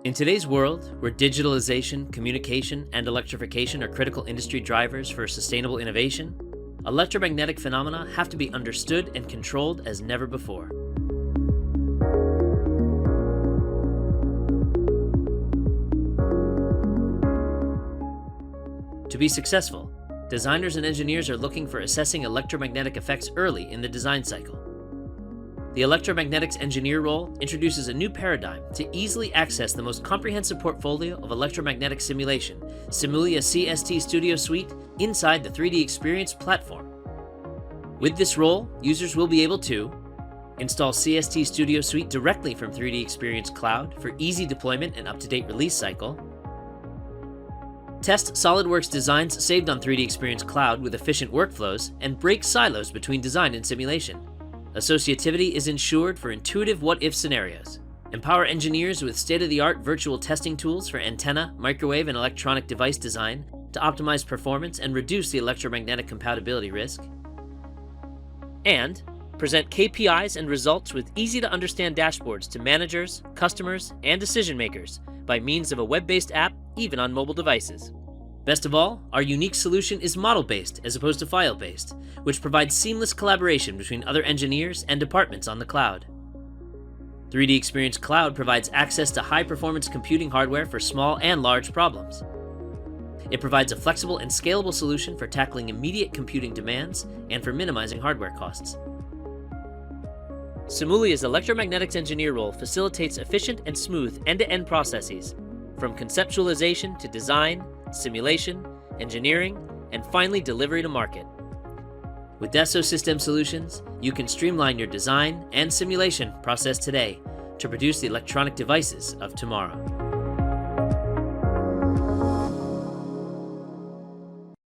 In today's world, where digitalization, communication, and electrification are critical industry drivers for sustainable innovation, electromagnetic phenomena have to be understood and controlled as never before. To be successful, designers and engineers are looking for assessing electromagnetic effects early in the design cycle. The Electromagnetics engineer role introduces a new paradigm to easily access the most comprehensive portfolio of electromagnetic simulation, Simulia CST Studio Suite, inside the 3DEXPERIENCE platform. With this role, users will be able to install CST Studio Suite directly from 3DEXPERIENCE Cloud for easy deployment and up-to-date release cycle, test SOLIDWORKS designs saved on 3DEXPERIENCE Cloud with efficient workflows, and break silos between design and simulation. Associativity is ensured for intuitive what-if scenarios. Empower engineers with state-of-the-art virtual testing tools for antenna, microwave, and electronic device design to optimize performance and reduce the electromagnetic compatibility risk. And present KPIs and results with easy-to-understand dashboards to managers, customers, and decision-makers by means of a web-based app, even on mobile devices. Best of all, our unique solution is model-based as opposed to file-based, which provides seamless collaboration between other engineers and departments on the cloud. 3DEXPERIENCE Cloud provides access to high-performance computing hardware for small and large problems. It provides a flexible and scalable solution for tackling immediate computing demands and for minimizing hardware costs. Simulia's electromagnetics engineer role facilitates efficient and smooth end-to-end processes, from conceptualization to design, simulation, engineering, and finally delivery to market. With Dassault System Solutions, you can streamline your design and simulation process today to produce the electronic devices of tomorrow.